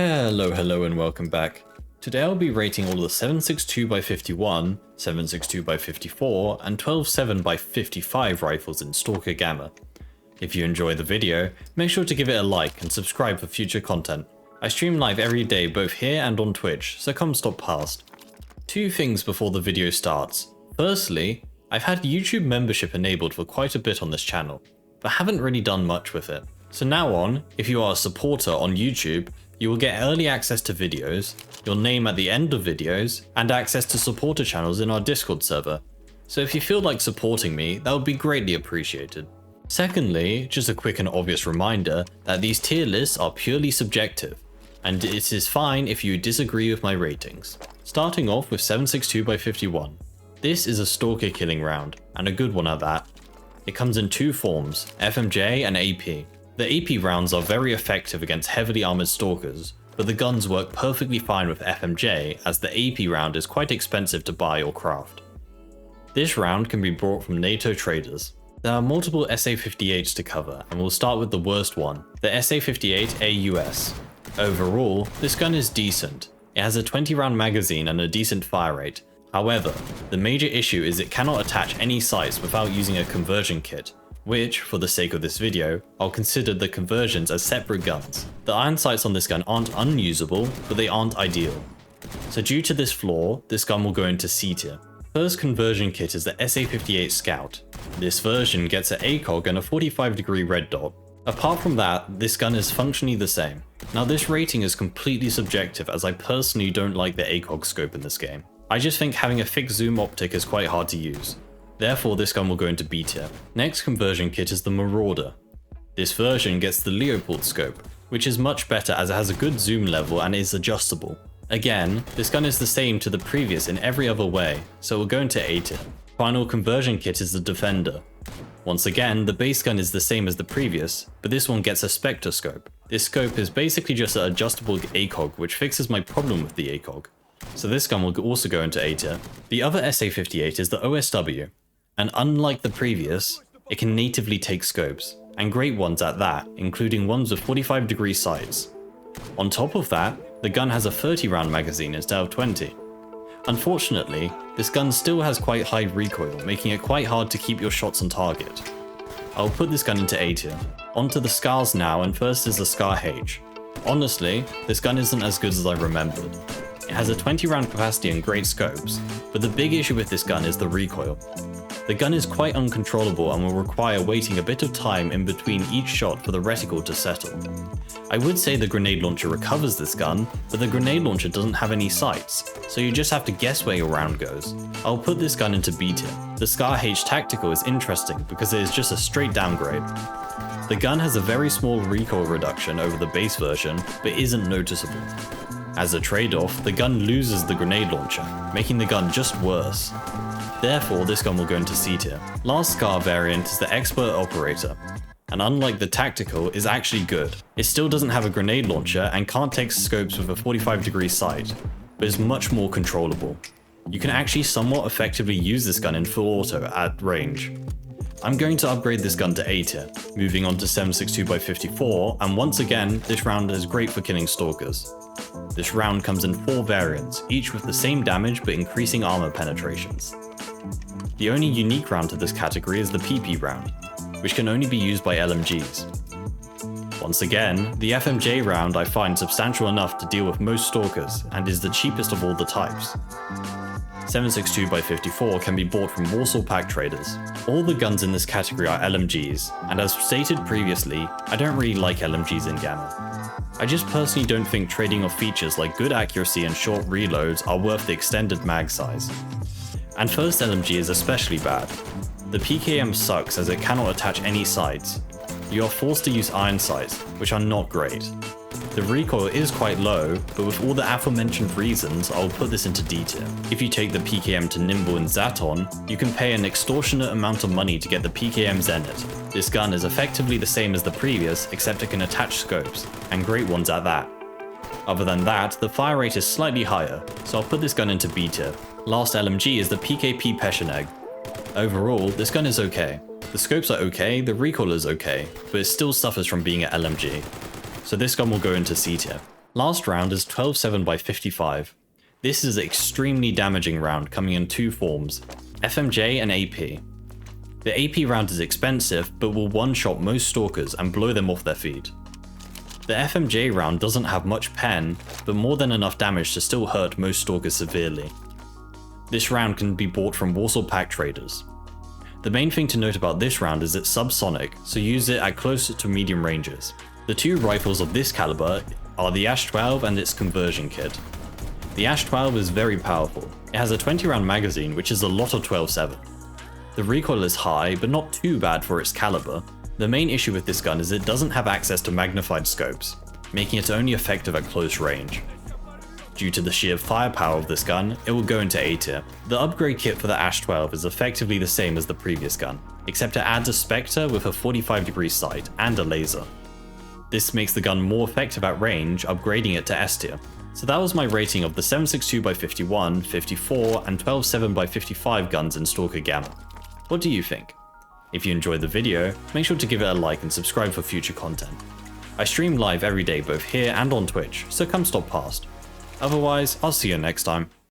Hello and welcome back. Today I'll be rating all the 7.62x51, 7.62x54 and 12.7x55 rifles in S.T.A.L.K.E.R GAMMA. If you enjoy the video, make sure to give it a like and subscribe for future content. I stream live every day both here and on Twitch, so come stop past. Two things before the video starts. Firstly, I've had YouTube membership enabled for quite a bit on this channel, but haven't really done much with it. So now on, if you are a supporter on YouTube, you will get early access to videos, your name at the end of videos, and access to supporter channels in our Discord server. So if you feel like supporting me, that would be greatly appreciated. Secondly, just a quick and obvious reminder that these tier lists are purely subjective, and it is fine if you disagree with my ratings. Starting off with 7.62x51. This is a stalker killing round, and a good one at that. It comes in two forms, FMJ and AP. The AP rounds are very effective against heavily armoured stalkers, but the guns work perfectly fine with FMJ as the AP round is quite expensive to buy or craft. This round can be bought from NATO traders. There are multiple SA-58s to cover, and we'll start with the worst one, the SA-58 AUS. Overall, this gun is decent. It has a 20 round magazine and a decent fire rate. However, the major issue is it cannot attach any sights without using a conversion kit, which, for the sake of this video, I'll consider the conversions as separate guns. The iron sights on this gun aren't unusable, but they aren't ideal. So due to this flaw, this gun will go into C tier. First conversion kit is the SA-58 Scout. This version gets an ACOG and a 45-degree red dot. Apart from that, this gun is functionally the same. Now this rating is completely subjective as I personally don't like the ACOG scope in this game. I just think having a fixed zoom optic is quite hard to use. Therefore this gun will go into B tier. Next conversion kit is the Marauder. This version gets the Leopold scope, which is much better as it has a good zoom level and is adjustable. Again, this gun is the same to the previous in every other way, so it will go into A tier. Final conversion kit is the Defender. Once again, the base gun is the same as the previous, but this one gets a Spectre scope. This scope is basically just an adjustable ACOG which fixes my problem with the ACOG. So this gun will also go into A tier. The other SA-58 is the OSW. And unlike the previous, it can natively take scopes, and great ones at that, including ones with 45-degree sights. On top of that, the gun has a 30 round magazine instead of 20. Unfortunately, this gun still has quite high recoil, making it quite hard to keep your shots on target. I'll put this gun into A tier. Onto the SCARs now, and first is the SCAR-H. Honestly, this gun isn't as good as I remembered. It has a 20 round capacity and great scopes, but the big issue with this gun is the recoil. The gun is quite uncontrollable and will require waiting a bit of time in between each shot for the reticle to settle. I would say the grenade launcher recovers this gun, but the grenade launcher doesn't have any sights, so you just have to guess where your round goes. I'll put this gun into B tier. The SCAR-H Tactical is interesting because it is just a straight downgrade. The gun has a very small recoil reduction over the base version, but isn't noticeable. As a trade-off, the gun loses the grenade launcher, making the gun just worse. Therefore, this gun will go into C tier. Last SCAR variant is the Expert Operator, and unlike the Tactical, is actually good. It still doesn't have a grenade launcher and can't take scopes with a 45-degree sight, but is much more controllable. You can actually somewhat effectively use this gun in full auto at range. I'm going to upgrade this gun to A tier, moving on to 7.62x54, and once again, this round is great for killing stalkers. This round comes in 4 variants, each with the same damage but increasing armor penetrations. The only unique round to this category is the PP round, which can only be used by LMGs. Once again, the FMJ round I find substantial enough to deal with most stalkers and is the cheapest of all the types. 7.62x54 can be bought from Warsaw Pack traders. All the guns in this category are LMGs, and as stated previously, I don't really like LMGs in Gamma. I just personally don't think trading off features like good accuracy and short reloads are worth the extended mag size. And first LMG is especially bad. The PKM sucks as it cannot attach any sights. You are forced to use iron sights, which are not great. The recoil is quite low, but with all the aforementioned reasons, I'll put this into D tier. If you take the PKM to Nimble and Zaton, you can pay an extortionate amount of money to get the PKM Zenit. This gun is effectively the same as the previous, except it can attach scopes, and great ones at that. Other than that, the fire rate is slightly higher, so I'll put this gun into B tier. Last LMG is the PKP Pecheneg. Overall, this gun is okay. The scopes are okay, the recoil is okay, but it still suffers from being an LMG. So this gun will go into C tier. Last round is 12-7x55. This is an extremely damaging round coming in two forms, FMJ and AP. The AP round is expensive, but will one-shot most stalkers and blow them off their feet. The FMJ round doesn't have much pen, but more than enough damage to still hurt most stalkers severely. This round can be bought from Warsaw pack traders. The main thing to note about this round is it's subsonic, so use it at close to medium ranges. The two rifles of this caliber are the S.T.A.L.K.E.R and its conversion kit. The S.T.A.L.K.E.R is very powerful. It has a 20 round magazine, which is a lot of 12-7. The recoil is high, but not too bad for its caliber. The main issue with this gun is it doesn't have access to magnified scopes, making it only effective at close range. Due to the sheer firepower of this gun, it will go into A tier. The upgrade kit for the S.T.A.L.K.E.R is effectively the same as the previous gun, except it adds a Spectre with a 45-degree sight and a laser. This makes the gun more effective at range, upgrading it to S tier. So that was my rating of the 7.62x51, 54, and 12.7x55 guns in S.T.A.L.K.E.R Gamma. What do you think? If you enjoyed the video, make sure to give it a like and subscribe for future content. I stream live every day both here and on Twitch, so come stop past. Otherwise, I'll see you next time.